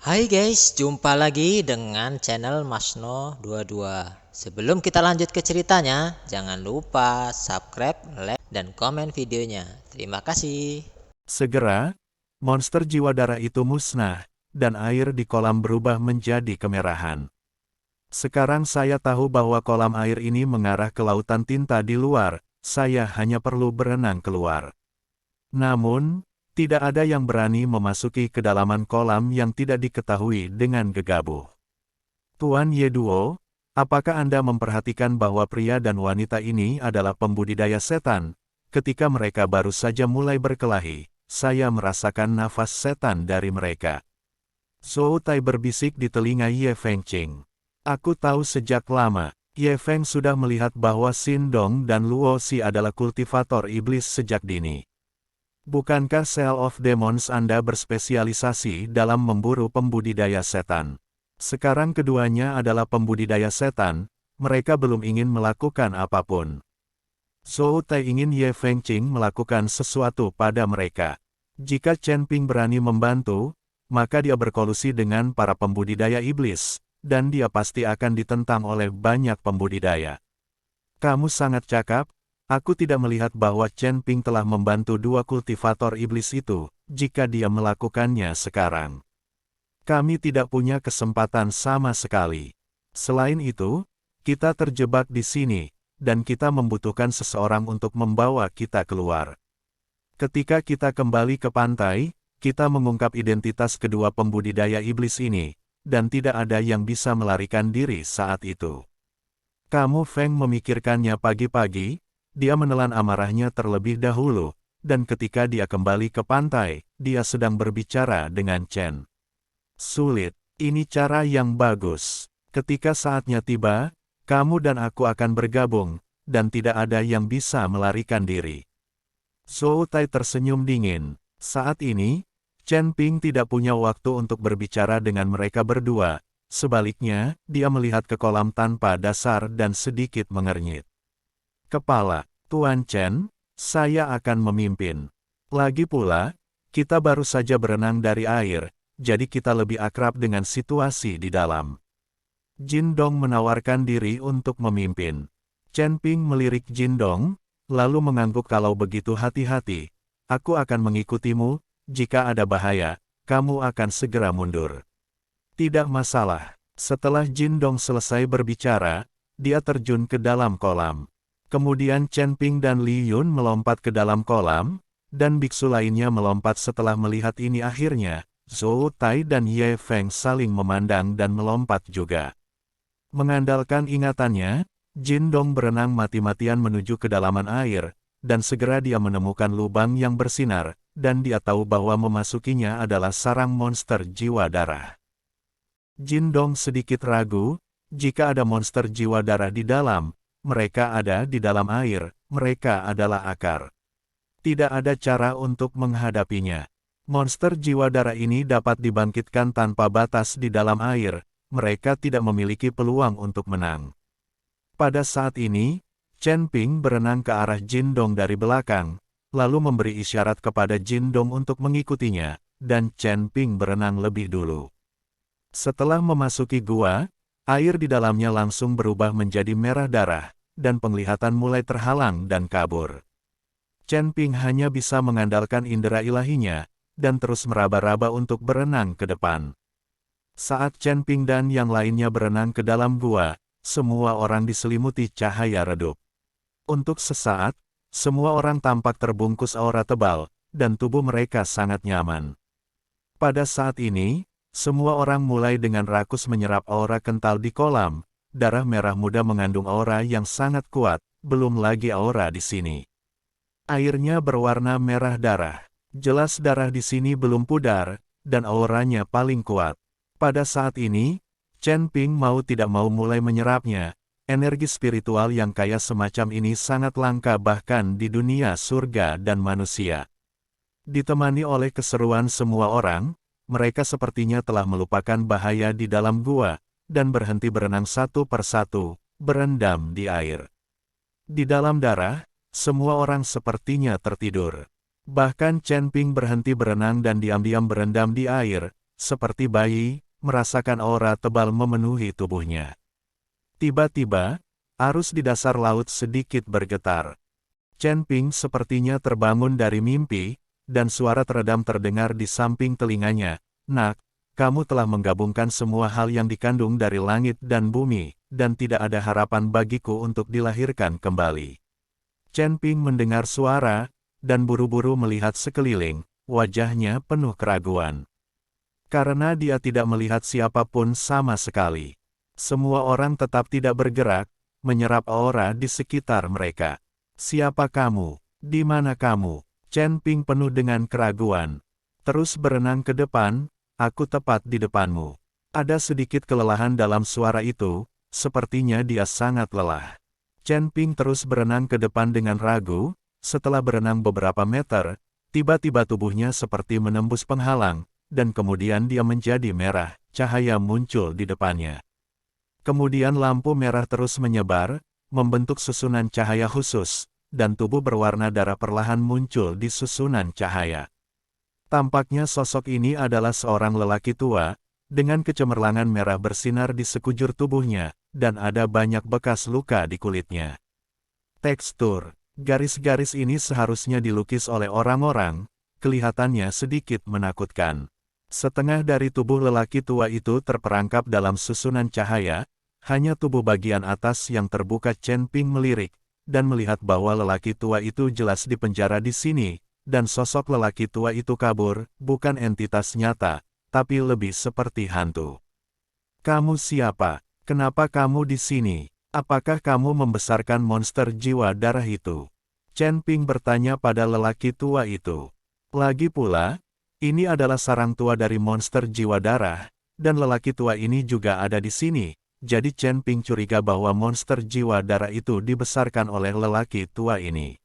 Hai guys, jumpa lagi dengan channel Masno22. Sebelum kita lanjut ke ceritanya, jangan lupa subscribe, like, dan komen videonya. Terima kasih. Segera, monster jiwa darah itu musnah, dan air di kolam berubah menjadi kemerahan. Sekarang saya tahu bahwa kolam air ini mengarah ke lautan tinta di luar, saya hanya perlu berenang keluar. Namun, tidak ada yang berani memasuki kedalaman kolam yang tidak diketahui dengan gegabah. Tuan Yeduo, apakah Anda memperhatikan bahwa pria dan wanita ini adalah pembudidaya setan? Ketika mereka baru saja mulai berkelahi, saya merasakan nafas setan dari mereka. Zhou Tai berbisik di telinga Ye Fengqing. Aku tahu sejak lama, Ye Feng sudah melihat bahwa Xin Dong dan Luo Xi adalah kultivator iblis sejak dini. Bukankah Cell of Demons Anda berspesialisasi dalam memburu pembudidaya setan? Sekarang keduanya adalah pembudidaya setan, mereka belum ingin melakukan apapun. Zhou Tai ingin Ye Fengqing melakukan sesuatu pada mereka. Jika Chen Ping berani membantu, maka dia berkolusi dengan para pembudidaya iblis, dan dia pasti akan ditentang oleh banyak pembudidaya. Kamu sangat cakap. Aku tidak melihat bahwa Chen Ping telah membantu dua kultivator iblis itu, jika dia melakukannya sekarang. Kami tidak punya kesempatan sama sekali. Selain itu, kita terjebak di sini, dan kita membutuhkan seseorang untuk membawa kita keluar. Ketika kita kembali ke pantai, kita mengungkap identitas kedua pembudidaya iblis ini, dan tidak ada yang bisa melarikan diri saat itu. Kamu Feng memikirkannya pagi-pagi. Dia menelan amarahnya terlebih dahulu, dan ketika dia kembali ke pantai, dia sedang berbicara dengan Chen. Sulit, ini cara yang bagus. Ketika saatnya tiba, kamu dan aku akan bergabung, dan tidak ada yang bisa melarikan diri. Zhou Tai tersenyum dingin. Saat ini, Chen Ping tidak punya waktu untuk berbicara dengan mereka berdua. Sebaliknya, dia melihat ke kolam tanpa dasar dan sedikit mengernyit. Kepala, Tuan Chen, saya akan memimpin. Lagi pula, kita baru saja berenang dari air, jadi kita lebih akrab dengan situasi di dalam. Jin Dong menawarkan diri untuk memimpin. Chen Ping melirik Jin Dong, lalu mengangguk kalau begitu hati-hati. Aku akan mengikutimu, jika ada bahaya, kamu akan segera mundur. Tidak masalah. Setelah Jin Dong selesai berbicara, dia terjun ke dalam kolam. Kemudian Chen Ping dan Li Yun melompat ke dalam kolam, dan biksu lainnya melompat setelah melihat ini akhirnya, Zhou Tai dan Ye Feng saling memandang dan melompat juga. Mengandalkan ingatannya, Jin Dong berenang mati-matian menuju kedalaman air, dan segera dia menemukan lubang yang bersinar, dan dia tahu bahwa memasukinya adalah sarang monster jiwa darah. Jin Dong sedikit ragu, jika ada monster jiwa darah di dalam, mereka ada di dalam air, mereka adalah akar. Tidak ada cara untuk menghadapinya. Monster jiwa darah ini dapat dibangkitkan tanpa batas di dalam air, mereka tidak memiliki peluang untuk menang. Pada saat ini, Chen Ping berenang ke arah Jin Dong dari belakang, lalu memberi isyarat kepada Jin Dong untuk mengikutinya, dan Chen Ping berenang lebih dulu. Setelah memasuki gua, air di dalamnya langsung berubah menjadi merah darah, dan penglihatan mulai terhalang dan kabur. Chen Ping hanya bisa mengandalkan indera ilahinya, dan terus meraba-raba untuk berenang ke depan. Saat Chen Ping dan yang lainnya berenang ke dalam gua, semua orang diselimuti cahaya redup. Untuk sesaat, semua orang tampak terbungkus aura tebal, dan tubuh mereka sangat nyaman. Pada saat ini, semua orang mulai dengan rakus menyerap aura kental di kolam. Darah merah muda mengandung aura yang sangat kuat, belum lagi aura di sini. Airnya berwarna merah darah. Jelas darah di sini belum pudar, dan auranya paling kuat. Pada saat ini, Chen Ping mau tidak mau mulai menyerapnya. Energi spiritual yang kaya semacam ini sangat langka bahkan di dunia surga dan manusia. Ditemani oleh keseruan semua orang, mereka sepertinya telah melupakan bahaya di dalam gua, dan berhenti berenang satu persatu, berendam di air. Di dalam darah, semua orang sepertinya tertidur. Bahkan Chen Ping berhenti berenang dan diam-diam berendam di air, seperti bayi, merasakan aura tebal memenuhi tubuhnya. Tiba-tiba, arus di dasar laut sedikit bergetar. Chen Ping sepertinya terbangun dari mimpi, dan suara teredam terdengar di samping telinganya. "Nak, kamu telah menggabungkan semua hal yang dikandung dari langit dan bumi, dan tidak ada harapan bagiku untuk dilahirkan kembali." Chen Ping mendengar suara, dan buru-buru melihat sekeliling, wajahnya penuh keraguan. Karena dia tidak melihat siapapun sama sekali. Semua orang tetap tidak bergerak, menyerap aura di sekitar mereka. "Siapa kamu? Di mana kamu?" Chen Ping penuh dengan keraguan. "Terus berenang ke depan, aku tepat di depanmu." Ada sedikit kelelahan dalam suara itu, sepertinya dia sangat lelah. Chen Ping terus berenang ke depan dengan ragu. Setelah berenang beberapa meter, tiba-tiba tubuhnya seperti menembus penghalang, dan kemudian dia menjadi merah, cahaya muncul di depannya. Kemudian lampu merah terus menyebar, membentuk susunan cahaya khusus, dan tubuh berwarna darah perlahan muncul di susunan cahaya. Tampaknya sosok ini adalah seorang lelaki tua, dengan kecemerlangan merah bersinar di sekujur tubuhnya, dan ada banyak bekas luka di kulitnya. Tekstur garis-garis ini seharusnya dilukis oleh orang-orang, kelihatannya sedikit menakutkan. Setengah dari tubuh lelaki tua itu terperangkap dalam susunan cahaya, hanya tubuh bagian atas yang terbuka. Chen Ping melirik, dan melihat bahwa lelaki tua itu jelas dipenjara di sini, dan sosok lelaki tua itu kabur, bukan entitas nyata, tapi lebih seperti hantu. "Kamu siapa? Kenapa kamu di sini? Apakah kamu membesarkan monster jiwa darah itu?" Chen Ping bertanya pada lelaki tua itu. Lagi pula, ini adalah sarang tua dari monster jiwa darah, dan lelaki tua ini juga ada di sini, jadi Chen Ping curiga bahwa monster jiwa darah itu dibesarkan oleh lelaki tua ini.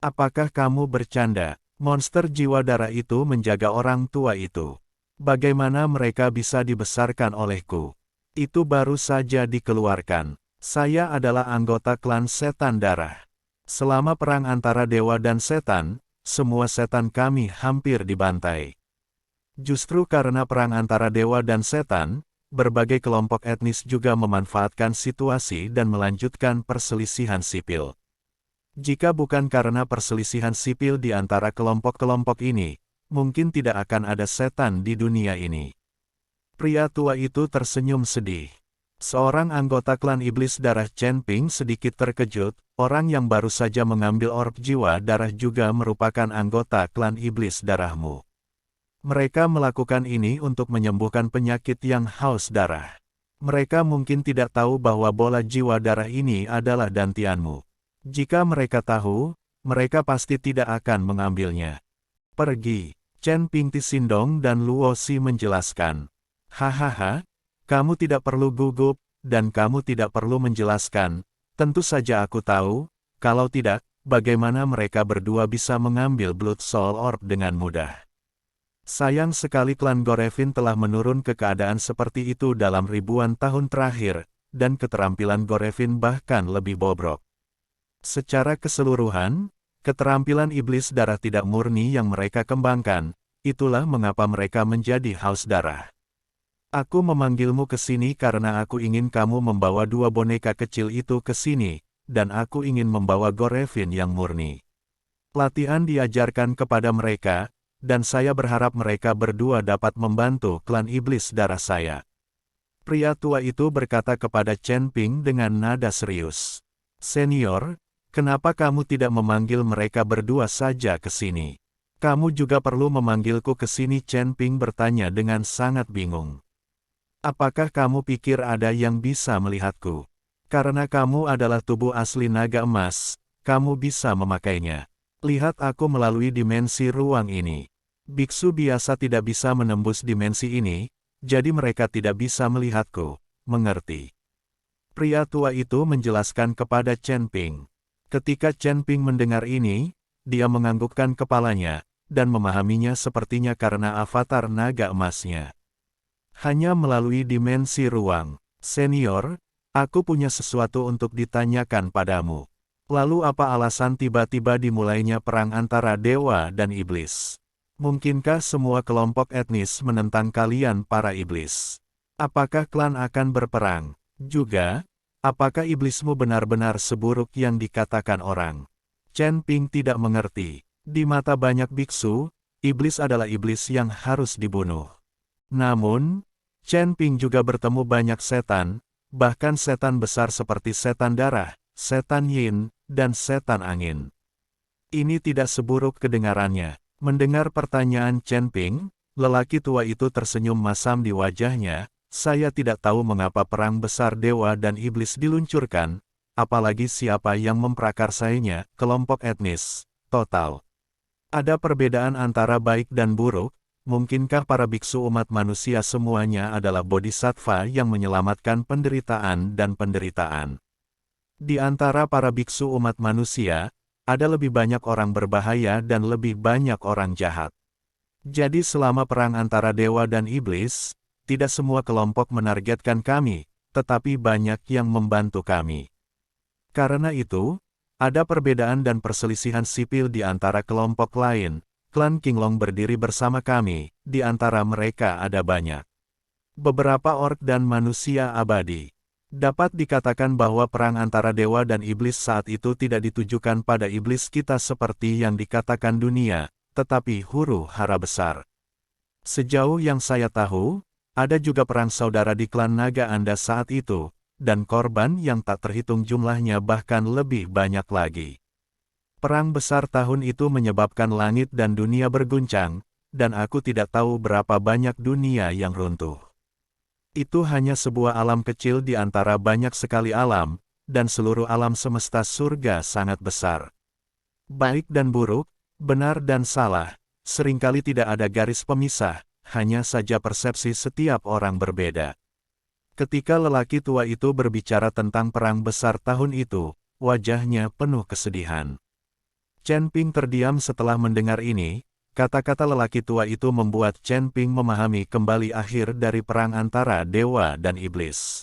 "Apakah kamu bercanda? Monster jiwa darah itu menjaga orang tua itu. Bagaimana mereka bisa dibesarkan olehku? Itu baru saja dikeluarkan. Saya adalah anggota klan setan darah. Selama perang antara dewa dan setan, semua setan kami hampir dibantai. Justru karena perang antara dewa dan setan, berbagai kelompok etnis juga memanfaatkan situasi dan melanjutkan perselisihan sipil. Jika bukan karena perselisihan sipil di antara kelompok-kelompok ini, mungkin tidak akan ada setan di dunia ini." Pria tua itu tersenyum sedih. Seorang anggota klan iblis darah. Chen Ping sedikit terkejut, orang yang baru saja mengambil orb jiwa darah juga merupakan anggota klan iblis darahmu. Mereka melakukan ini untuk menyembuhkan penyakit yang haus darah. Mereka mungkin tidak tahu bahwa bola jiwa darah ini adalah dantianmu. Jika mereka tahu, mereka pasti tidak akan mengambilnya. "Pergi." Chen Ping Tisindong dan Luo Xi menjelaskan. "Hahaha. Kamu tidak perlu gugup, dan kamu tidak perlu menjelaskan. Tentu saja aku tahu, kalau tidak, bagaimana mereka berdua bisa mengambil Blood Soul Orb dengan mudah. Sayang sekali klan Gorevin telah menurun ke keadaan seperti itu dalam ribuan tahun terakhir, dan keterampilan Gorevin bahkan lebih bobrok. Secara keseluruhan, keterampilan iblis darah tidak murni yang mereka kembangkan, itulah mengapa mereka menjadi haus darah. Aku memanggilmu ke sini karena aku ingin kamu membawa dua boneka kecil itu ke sini, dan aku ingin membawa Gorevin yang murni. Latihan diajarkan kepada mereka, dan saya berharap mereka berdua dapat membantu klan iblis darah saya." Pria tua itu berkata kepada Chen Ping dengan nada serius. "Senior, kenapa kamu tidak memanggil mereka berdua saja ke sini? Kamu juga perlu memanggilku ke sini." Chen Ping bertanya dengan sangat bingung. "Apakah kamu pikir ada yang bisa melihatku? Karena kamu adalah tubuh asli naga emas, kamu bisa memakainya. Lihat aku melalui dimensi ruang ini. Biksu biasa tidak bisa menembus dimensi ini, jadi mereka tidak bisa melihatku, mengerti?" Pria tua itu menjelaskan kepada Chen Ping. Ketika Chen Ping mendengar ini, dia menganggukkan kepalanya, dan memahaminya sepertinya karena avatar naga emasnya. "Hanya melalui dimensi ruang. Senior, aku punya sesuatu untuk ditanyakan padamu. Lalu apa alasan tiba-tiba dimulainya perang antara dewa dan iblis? Mungkinkah semua kelompok etnis menentang kalian para iblis? Apakah klan akan berperang? Juga, apakah iblismu benar-benar seburuk yang dikatakan orang? Chen Ping tidak mengerti. Di mata banyak biksu, iblis adalah iblis yang harus dibunuh. Namun, Chen Ping juga bertemu banyak setan, bahkan setan besar seperti setan darah, setan yin, dan setan angin. Ini tidak seburuk kedengarannya. Mendengar pertanyaan Chen Ping, lelaki tua itu tersenyum masam di wajahnya. Saya tidak tahu mengapa perang besar dewa dan iblis diluncurkan, apalagi siapa yang memprakarsainya, kelompok etnis, total. Ada perbedaan antara baik dan buruk, mungkinkah para biksu umat manusia semuanya adalah bodhisattva yang menyelamatkan penderitaan dan penderitaan? Di antara para biksu umat manusia, ada lebih banyak orang berbahaya dan lebih banyak orang jahat. Jadi selama perang antara dewa dan iblis, tidak semua kelompok menargetkan kami, tetapi banyak yang membantu kami. Karena itu, ada perbedaan dan perselisihan sipil di antara kelompok lain. Klan Qinglong berdiri bersama kami, di antara mereka ada banyak beberapa orc dan manusia abadi. Dapat dikatakan bahwa perang antara dewa dan iblis saat itu tidak ditujukan pada iblis kita seperti yang dikatakan dunia, tetapi huru-hara besar. Sejauh yang saya tahu, ada juga perang saudara di klan naga Anda saat itu, dan korban yang tak terhitung jumlahnya bahkan lebih banyak lagi. Perang besar tahun itu menyebabkan langit dan dunia berguncang, dan aku tidak tahu berapa banyak dunia yang runtuh. Itu hanya sebuah alam kecil di antara banyak sekali alam, dan seluruh alam semesta surga sangat besar. Baik dan buruk, benar dan salah, seringkali tidak ada garis pemisah, hanya saja persepsi setiap orang berbeda. Ketika lelaki tua itu berbicara tentang perang besar tahun itu, wajahnya penuh kesedihan. Chen Ping terdiam setelah mendengar ini. Kata-kata lelaki tua itu membuat Chen Ping memahami kembali akhir dari perang antara dewa dan iblis.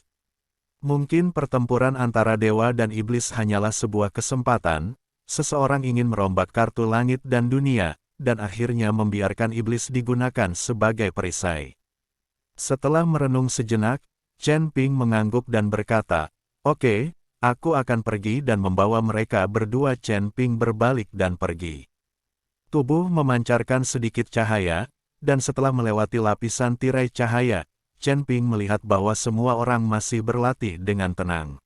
Mungkin pertempuran antara dewa dan iblis hanyalah sebuah kesempatan, seseorang ingin merombak kartu langit dan dunia, dan akhirnya membiarkan iblis digunakan sebagai perisai. Setelah merenung sejenak, Chen Ping mengangguk dan berkata, "Oke, aku akan pergi dan membawa mereka berdua." Chen Ping berbalik dan pergi. Tubuh memancarkan sedikit cahaya, dan setelah melewati lapisan tirai cahaya, Chen Ping melihat bahwa semua orang masih berlatih dengan tenang.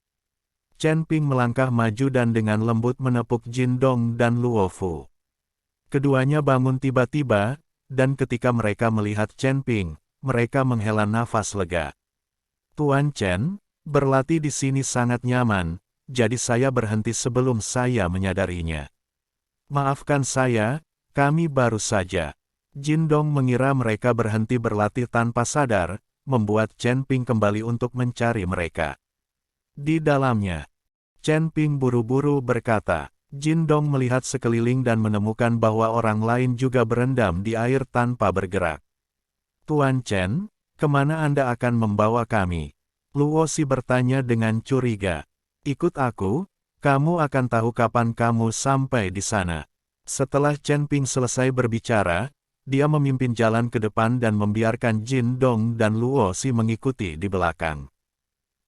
Chen Ping melangkah maju dan dengan lembut menepuk Jin Dong dan Luo Fu. Keduanya bangun tiba-tiba, dan ketika mereka melihat Chen Ping, mereka menghela nafas lega. "Tuan Chen, berlatih di sini sangat nyaman, jadi saya berhenti sebelum saya menyadarinya. Maafkan saya, kami baru saja." Jin Dong mengira mereka berhenti berlatih tanpa sadar, membuat Chen Ping kembali untuk mencari mereka. Di dalamnya, Chen Ping buru-buru berkata. Jin Dong melihat sekeliling dan menemukan bahwa orang lain juga berendam di air tanpa bergerak. "Tuan Chen, kemana Anda akan membawa kami?" Luo Si bertanya dengan curiga. "Ikut aku, kamu akan tahu kapan kamu sampai di sana." Setelah Chen Ping selesai berbicara, dia memimpin jalan ke depan dan membiarkan Jin Dong dan Luo Si mengikuti di belakang.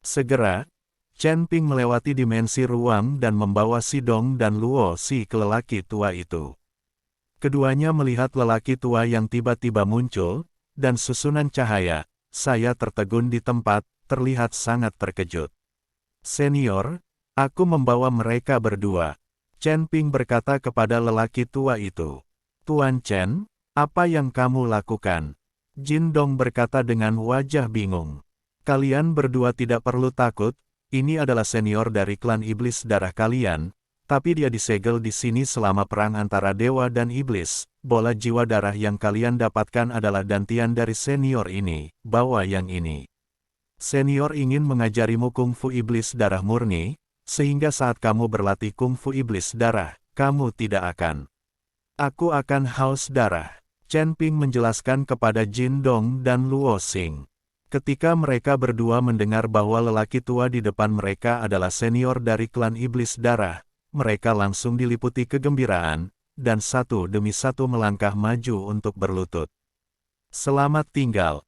Segera, Chen Ping melewati dimensi ruang dan membawa Si Dong dan Luo Si ke lelaki tua itu. Keduanya melihat lelaki tua yang tiba-tiba muncul, dan susunan cahaya. Saya tertegun di tempat, terlihat sangat terkejut. "Senior, aku membawa mereka berdua," Chen Ping berkata kepada lelaki tua itu. "Tuan Chen, apa yang kamu lakukan?" Jin Dong berkata dengan wajah bingung. "Kalian berdua tidak perlu takut, ini adalah senior dari klan iblis darah kalian, tapi dia disegel di sini selama perang antara dewa dan iblis. Bola jiwa darah yang kalian dapatkan adalah gantian dari senior ini, bawa yang ini. Senior ingin mengajarimu kungfu iblis darah murni, sehingga saat kamu berlatih kungfu iblis darah, kamu tidak akan. Aku akan haus darah." Chen Ping menjelaskan kepada Jin Dong dan Luo Xing. Ketika mereka berdua mendengar bahwa lelaki tua di depan mereka adalah senior dari klan iblis darah, mereka langsung diliputi kegembiraan, dan satu demi satu melangkah maju untuk berlutut. Selamat tinggal.